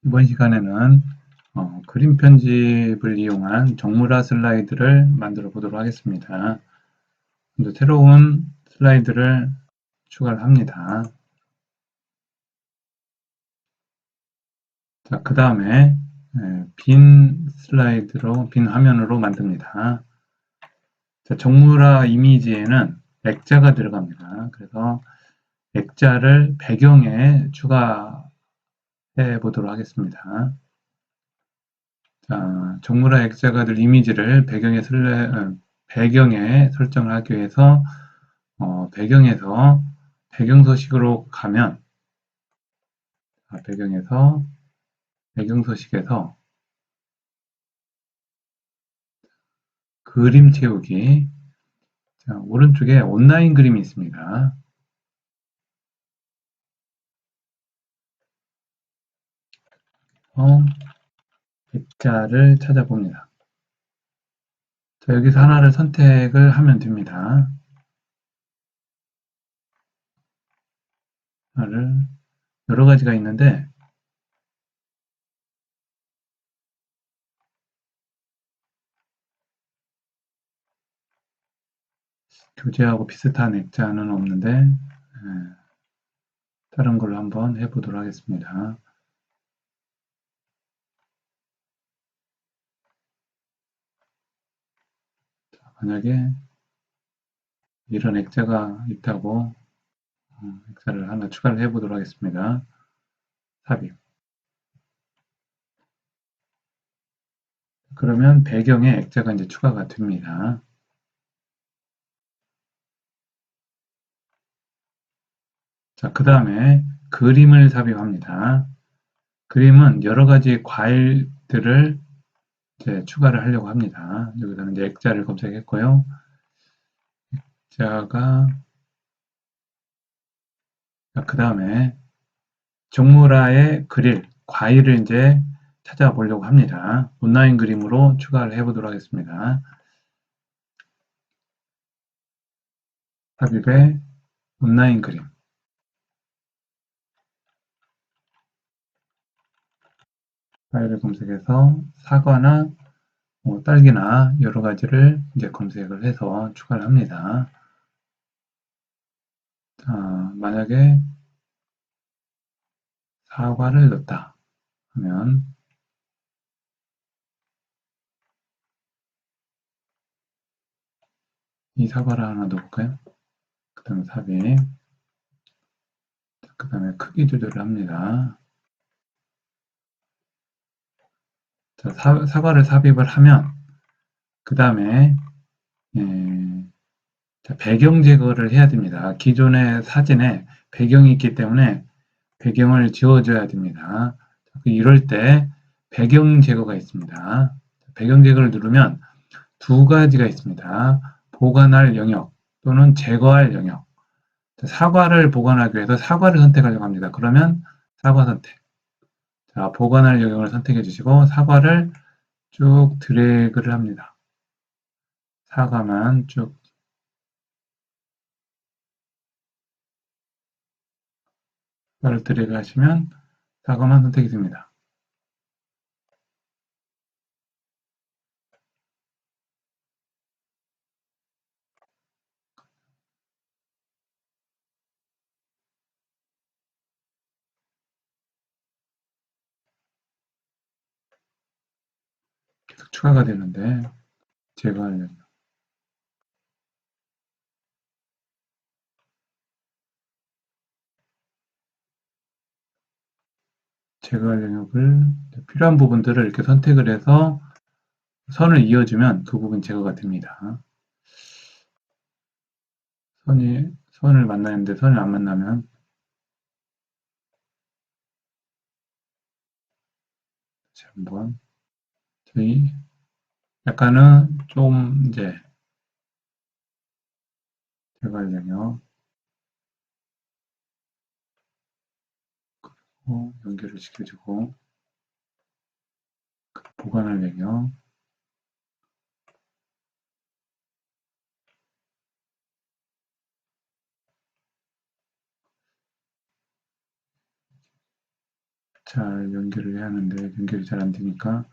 이번 시간에는 그림 편집을 이용한 정무라 슬라이드를 만들어 보도록 하겠습니다. 먼저 새로운 슬라이드를 추가를 합니다. 자, 그 다음에 빈 슬라이드로, 빈 화면으로 만듭니다. 자, 정무라 이미지에는 액자가 들어갑니다. 그래서 액자를 배경에 추가해 보도록 하겠습니다. 자, 정무라 액자가 될 이미지를 배경에 설정을 하기 위해서 배경에서 배경서식으로 가면 배경서식에서 그림 채우기. 자, 오른쪽에 온라인 그림이 있습니다. 액자를 찾아봅니다. 자, 여기서 하나를 선택을 하면 됩니다. 여러 가지가 있는데 교재하고 비슷한 액자는 없는데 다른 걸로 한번 해보도록 하겠습니다. 자, 만약에 이런 액자가 있다고 액자를 하나 추가를 해보도록 하겠습니다. 삽입. 그러면 배경에 액자가 이제 추가가 됩니다. 자, 그 다음에 그림을 삽입합니다. 그림은 여러 가지 과일들을 이제 추가를 하려고 합니다. 여기서는 이제 액자를 검색했고요. 그 다음에 정무라에 그릴 과일을 이제 찾아보려고 합니다. 온라인 그림으로 추가를 해보도록 하겠습니다. 삽입에 온라인 그림. 파일을 검색해서 사과나 딸기나 여러 가지를 이제 검색을 해서 추가를 합니다. 자, 만약에 사과를 넣었다 하면 이 사과를 하나 넣을까요? 그 다음에 삽입. 그 다음에 크기 조절을 합니다. 자, 사과를 삽입을 하면 그 다음에 배경 제거를 해야 됩니다. 기존의 사진에 배경이 있기 때문에 배경을 지워줘야 됩니다. 이럴 때 배경 제거가 있습니다. 배경 제거를 누르면 두 가지가 있습니다. 보관할 영역 또는 제거할 영역. 사과를 보관하기 위해서 사과를 선택하려고 합니다. 그러면 사과 선택. 자, 보관할 영역을 선택해 주시고 사과를 쭉 드래그를 합니다. 사과만 쭉 사과를 드래그 하시면 사과만 선택이 됩니다. 계속 추가가 되는데 제거하려면 제거할 영역을 필요한 부분들을 이렇게 선택을 해서 선을 이어주면 그 부분 제거가 됩니다. 선을 만나는데 선을 안 만나면 다시 한번 저희 약간은 좀 이제 제거할 영역 연결을 시켜주고 보관할 영역 잘 연결을 해야 하는데 연결이 잘 안 되니까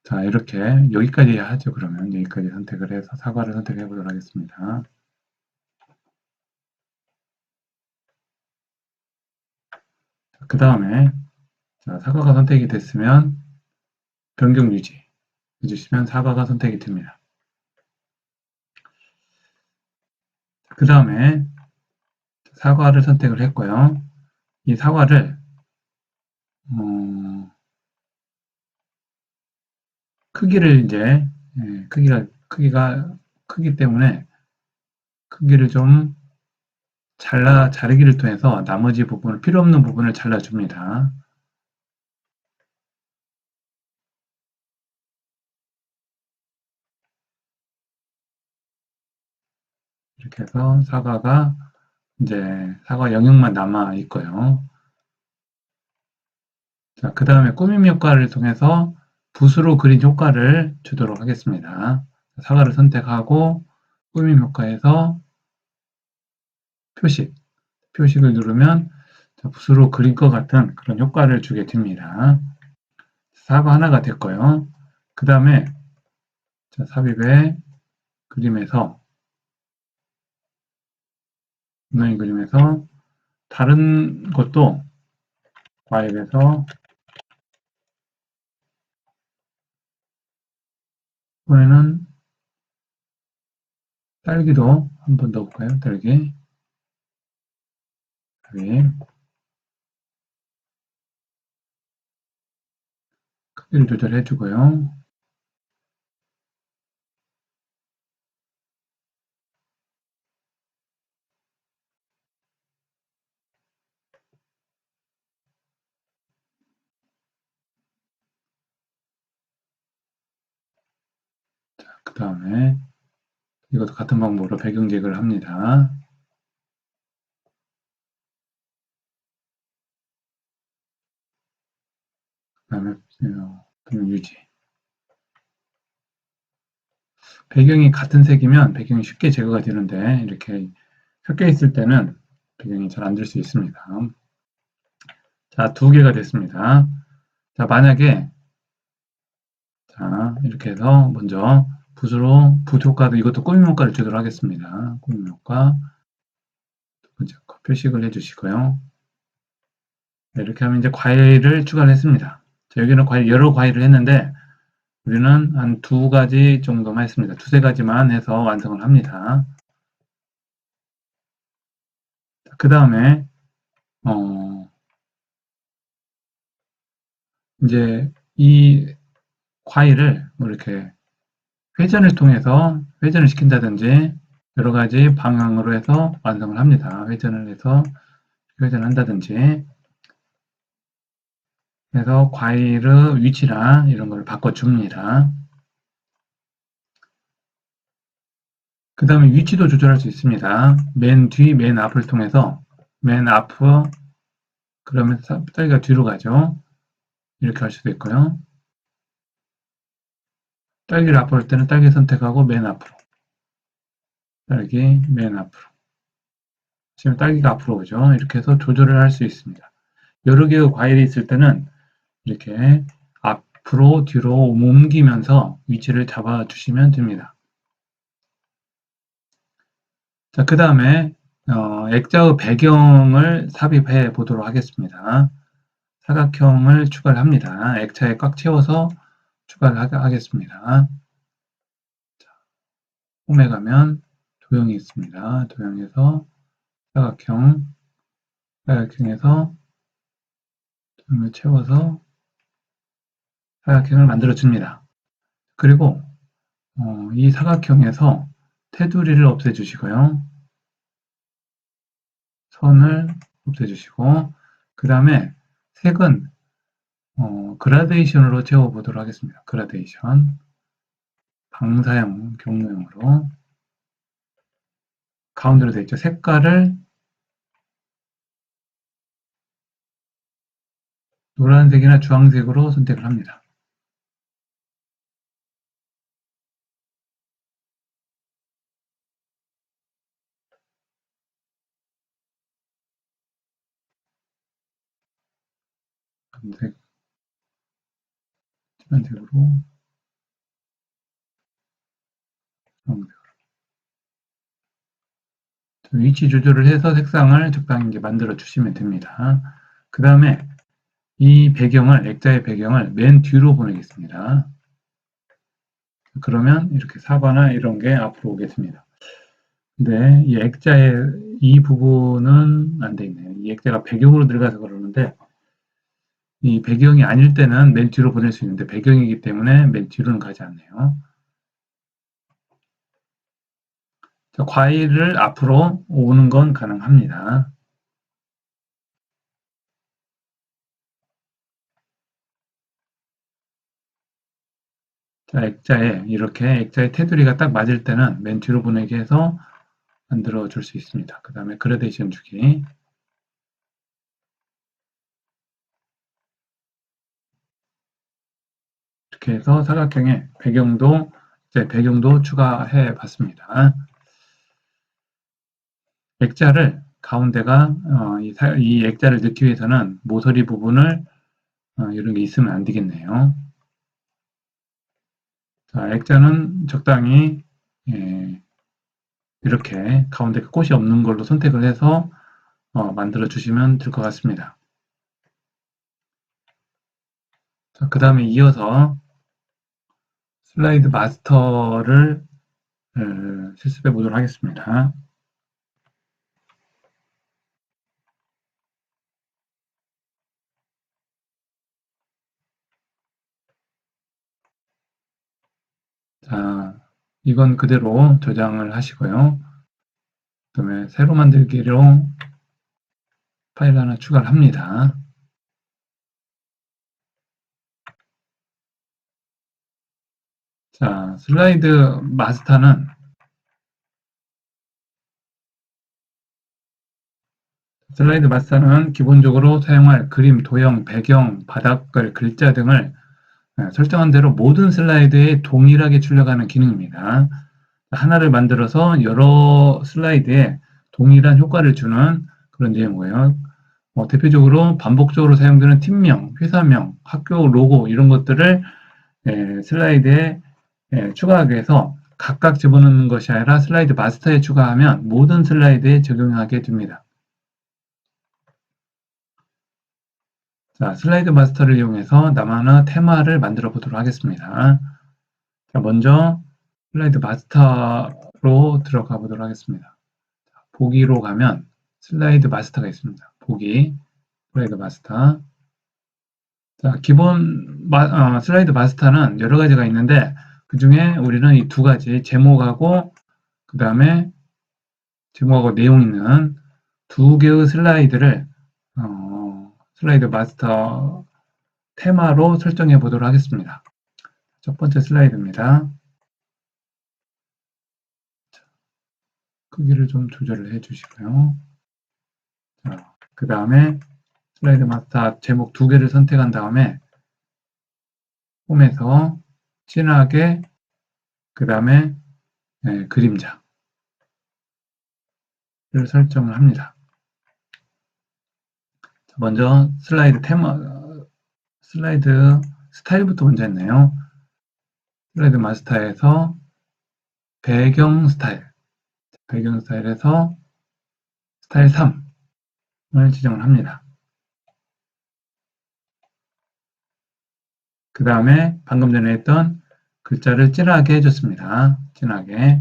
자 이렇게 여기까지 하죠. 그러면 여기까지 선택을 해서 사과를 선택해 보도록 하겠습니다. 그 다음에 사과가 선택이 됐으면 변경 유지 해주시면 사과가 선택이 됩니다. 그 다음에 사과를 선택을 했고요. 이 사과를 크기를 이제 크기가 크기 때문에 크기를 좀 자르기를 통해서 나머지 부분을 필요 없는 부분을 잘라줍니다. 이렇게 해서 사과가 이제 사과 영역만 남아 있고요. 자, 그 다음에 꾸밈 효과를 통해서 붓으로 그린 효과를 주도록 하겠습니다. 사과를 선택하고 꾸밈 효과에서 표식을 누르면 붓으로 그릴 것 같은 그런 효과를 주게 됩니다. 사과 하나가 됐고요. 그 다음에 삽입의 그림에서 온라인 그림에서 다른 것도 과일에서 이번에는 딸기도 한번 넣어볼까요? 딸기 크기를 조절해 주고요. 그 다음에 이것도 같은 방법으로 배경제거를 합니다. 그 다음에 배경 유지. 배경이 같은 색이면 배경이 쉽게 제거가 되는데 이렇게 섞여 있을 때는 배경이 잘 안 될 수 있습니다. 자, 2개가 됐습니다. 자, 만약에 이렇게 해서 먼저 붓으로 붓 효과도 이것도 꾸밈 효과를 주도록 하겠습니다. 꾸밈 효과 두 번째 거 표식을 해주시고요. 네, 이렇게 하면 이제 과일을 추가를 했습니다. 자, 여기는 여러 과일을 했는데 우리는 한 2가지 정도만 했습니다. 2~3가지만 해서 완성을 합니다. 그 다음에 이제 이 과일을 뭐 이렇게 회전을 통해서 회전을 시킨다든지 여러 가지 방향으로 해서 완성을 합니다. 회전을 해서 회전한다든지 해서 과일의 위치랑 이런 걸 바꿔줍니다. 그 다음에 위치도 조절할 수 있습니다. 맨 뒤, 맨 앞을 통해서 맨 앞으로 그러면 딸기가 뒤로 가죠. 이렇게 할 수도 있고요. 딸기를 앞으로 할 때는 딸기 선택하고 맨 앞으로 딸기 맨 앞으로 지금 딸기가 앞으로 오죠. 이렇게 해서 조절을 할 수 있습니다. 여러 개의 과일이 있을 때는 이렇게 앞으로 뒤로 옮기면서 위치를 잡아주시면 됩니다. 자, 그 다음에 액자의 배경을 삽입해 보도록 하겠습니다. 사각형을 추가를 합니다. 액자에 꽉 채워서 추가를 하겠습니다. 자, 홈에 가면 도형이 있습니다. 도형에서 사각형에서 도형을 채워서 사각형을 만들어 줍니다. 그리고 이 사각형에서 테두리를 없애주시고요. 선을 없애주시고 그 다음에 색은 그라데이션으로 채워보도록 하겠습니다. 그라데이션 방사형 경로형으로 가운데로 되어 있죠. 색깔을 노란색이나 주황색으로 선택을 합니다. 검색, 진한 색으로, 위치 조절을 해서 색상을 적당히 만들어 주시면 됩니다. 그 다음에 이 배경을, 액자의 배경을 맨 뒤로 보내겠습니다. 그러면 이렇게 사과나 이런 게 앞으로 오겠습니다. 근데 이 액자의 이 부분은 안 돼 있네요. 이 액자가 배경으로 들어가서 그러는데 이 배경이 아닐 때는 맨 뒤로 보낼 수 있는데 배경이기 때문에 맨 뒤로는 가지 않네요. 자, 과일을 앞으로 오는 건 가능합니다. 자, 이렇게 액자의 테두리가 딱 맞을 때는 맨 뒤로 보내게 해서 만들어 줄 수 있습니다. 그 다음에 그라데이션 주기. 이렇게 해서 사각형의 배경도 추가해 봤습니다. 액자를 가운데가 이 액자를 넣기 위해서는 모서리 부분을 이런 게 있으면 안 되겠네요. 자, 액자는 적당히 예, 이렇게 가운데 꽃이 없는 걸로 선택을 해서 만들어 주시면 될 것 같습니다. 자, 그 다음에 이어서 슬라이드 마스터를 실습해 보도록 하겠습니다. 자, 이건 그대로 저장을 하시고요. 그 다음에 새로 만들기로 파일 하나 추가를 합니다. 자, 슬라이드 마스터는 기본적으로 사용할 그림, 도형, 배경, 바닥글, 글자 등을 설정한 대로 모든 슬라이드에 동일하게 출력하는 기능입니다. 하나를 만들어서 여러 슬라이드에 동일한 효과를 주는 그런 예고요. 대표적으로 반복적으로 사용되는 팀명, 회사명, 학교 로고 이런 것들을 슬라이드에 추가하기 위해서 각각 집어넣는 것이 아니라 슬라이드 마스터에 추가하면 모든 슬라이드에 적용하게 됩니다. 자, 슬라이드 마스터를 이용해서 나만의 테마를 만들어 보도록 하겠습니다. 자, 먼저 슬라이드 마스터로 들어가 보도록 하겠습니다. 보기로 가면 슬라이드 마스터가 있습니다. 보기, 슬라이드 마스터. 자, 슬라이드 마스터는 여러 가지가 있는데 그 중에 우리는 이 두 가지 제목하고 그 다음에 제목하고 내용 있는 두 개의 슬라이드를 슬라이드 마스터 테마로 설정해 보도록 하겠습니다. 첫 번째 슬라이드입니다. 크기를 좀 조절을 해 주시고요. 그 다음에 슬라이드 마스터 제목 두 개를 선택한 다음에 홈에서 진하게 그 다음에 그림자를 설정을 합니다. 먼저 슬라이드 스타일부터 먼저 했네요. 슬라이드 마스터에서 배경 스타일에서 스타일 3을 지정을 합니다. 그 다음에 방금 전에 했던 글자를 진하게 해줬습니다. 진하게.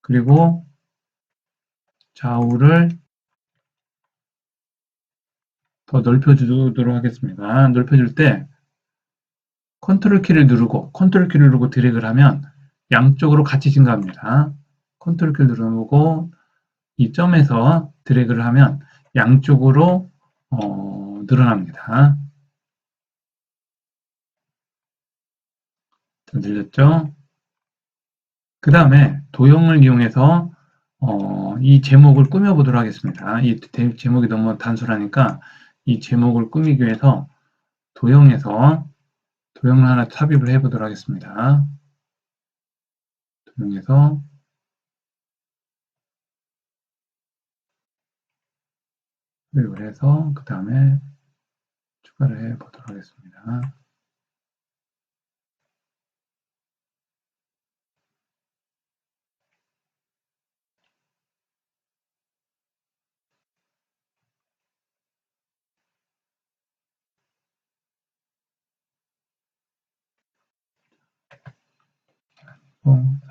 그리고 좌우를 더 넓혀주도록 하겠습니다. 넓혀줄 때 컨트롤 키를 누르고 드래그를 하면 양쪽으로 같이 증가합니다. 컨트롤 키를 누르고 이 점에서 드래그를 하면 양쪽으로 늘어납니다. 자, 늘렸죠? 그 다음에 도형을 이용해서 이 제목을 꾸며보도록 하겠습니다. 이 제목이 너무 단순하니까 이 제목을 꾸미기 위해서 도형에서 도형을 하나 삽입을 해보도록 하겠습니다. 도형에서 삽입을 해서 그 다음에 추가를 해 보도록 하겠습니다.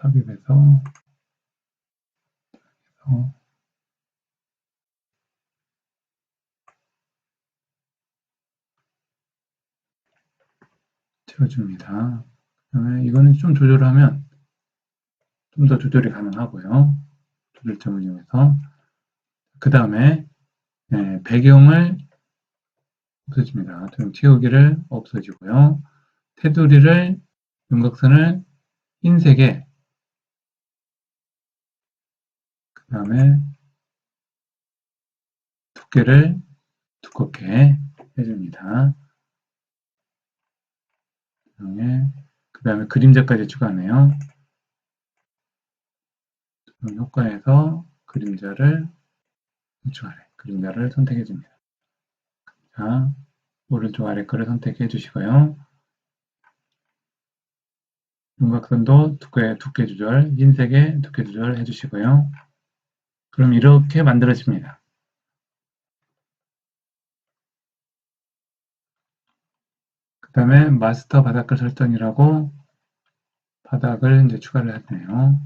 삽입해서 채워줍니다. 그다음에 이거는 좀 조절하면 좀 더 조절이 가능하고요. 조절점을 이용해서 그 다음에 배경을 없애줍니다. 좀 채우기를 없어지고요. 테두리를 윤곽선을 흰색에 그 다음에 두께를 두껍게 해줍니다. 그 다음에 그림자까지 추가하네요. 효과에서 그림자를 선택해 줍니다. 자, 오른쪽 아래 거를 선택해 주시고요. 윤곽선도 두께 조절, 흰색의 두께 조절 해주시고요. 그럼 이렇게 만들어집니다. 그 다음에 마스터 바닥글 설정이라고 바닥을 이제 추가를 했네요.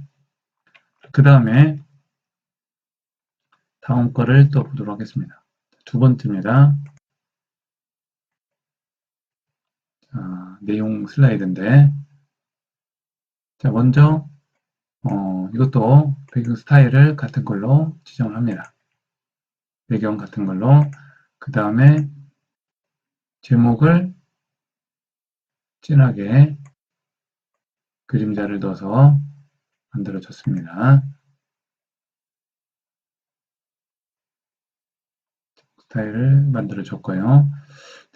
그 다음에 다음 거를 또 보도록 하겠습니다. 두 번째입니다. 자, 내용 슬라이드인데, 자, 먼저 이것도 배경 스타일을 같은 걸로 지정을 합니다. 배경 같은 걸로. 그 다음에 제목을 진하게 그림자를 넣어서 만들어줬습니다. 스타일을 만들어줬고요.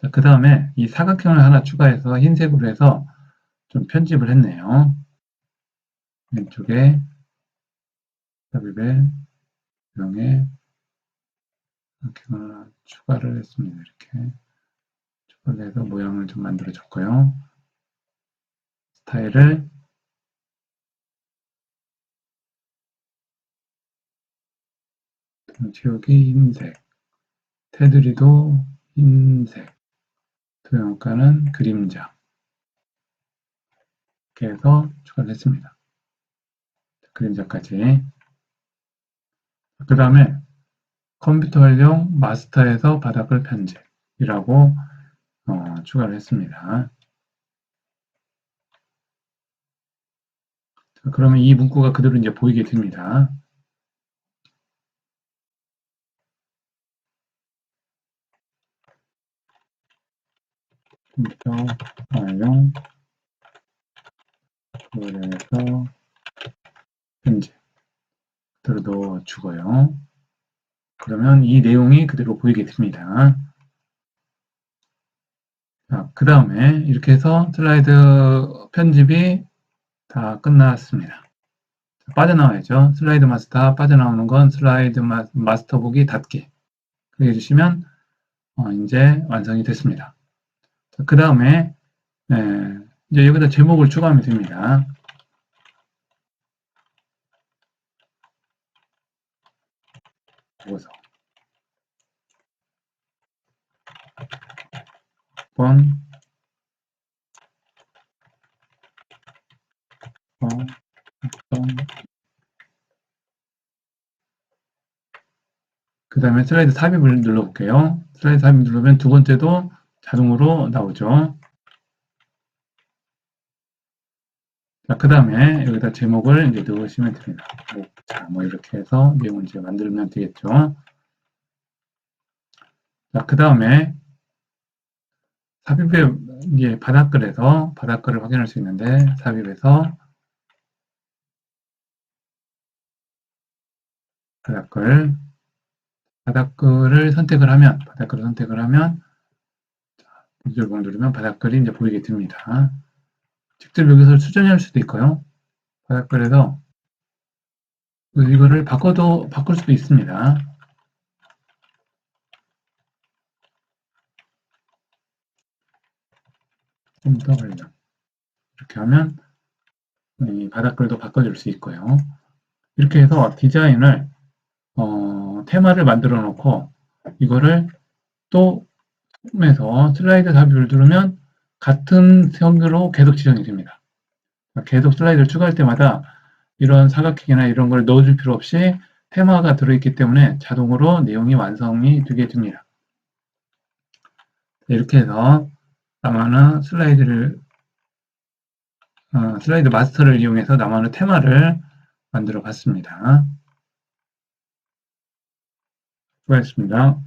자, 그 다음에 이 사각형을 하나 추가해서 흰색으로 해서 좀 편집을 했네요. 왼쪽에 삽입에 명에 이렇게 하나 추가를 했습니다. 이렇게 추가를 해서 모양을 좀 만들어줬고요. 스타일을 채우기 흰색, 테두리도 흰색, 도형가는 그림자 이렇게 해서 추가를 했습니다. 그림자까지. 그 다음에 컴퓨터 활용 마스터에서 바닥글 편집이라고 추가를 했습니다. 자, 그러면 이 문구가 그대로 이제 보이게 됩니다. 컴퓨터 활용 그래서 편집 그대로 넣어주고요. 그러면 이 내용이 그대로 보이게 됩니다. 그 다음에 이렇게 해서 슬라이드 편집이 다 끝났습니다. 빠져나와야죠. 슬라이드 마스터 빠져나오는 건 슬라이드 마스터 보기 닫기. 그렇게 해주시면 이제 완성이 됐습니다. 그 다음에 이제 여기다 제목을 추가하면 됩니다. 보고서 그 다음에 슬라이드 삽입을 눌러볼게요. 슬라이드 삽입 누르면 두 번째도 자동으로 나오죠. 자, 그 다음에 여기다 제목을 이제 넣으시면 됩니다. 자, 뭐 이렇게 해서 내용을 이제 만들면 되겠죠. 자, 그 다음에 삽입에 이제 바닥글에서 바닥글을 확인할 수 있는데 삽입에서 바닥글을 선택을 하면 조절봉 누르면 바닥글이 이제 보이게 됩니다. 직접 여기서 수정할 수도 있고요. 바닥글에서 이거를 바꿀 수도 있습니다. 좀 더 걸려. 이렇게 하면 이 바닥글도 바꿔줄 수 있고요. 이렇게 해서 디자인을 테마를 만들어 놓고 이거를 또 홈에서 슬라이드 삽입을 누르면 같은 형으로 계속 지정이 됩니다. 계속 슬라이드를 추가할 때마다 이런 사각형이나 이런 걸 넣어줄 필요 없이 테마가 들어있기 때문에 자동으로 내용이 완성이 되게 됩니다. 이렇게 해서 나만의 슬라이드 마스터를 이용해서 나만의 테마를 만들어 봤습니다. 수고하셨습니다.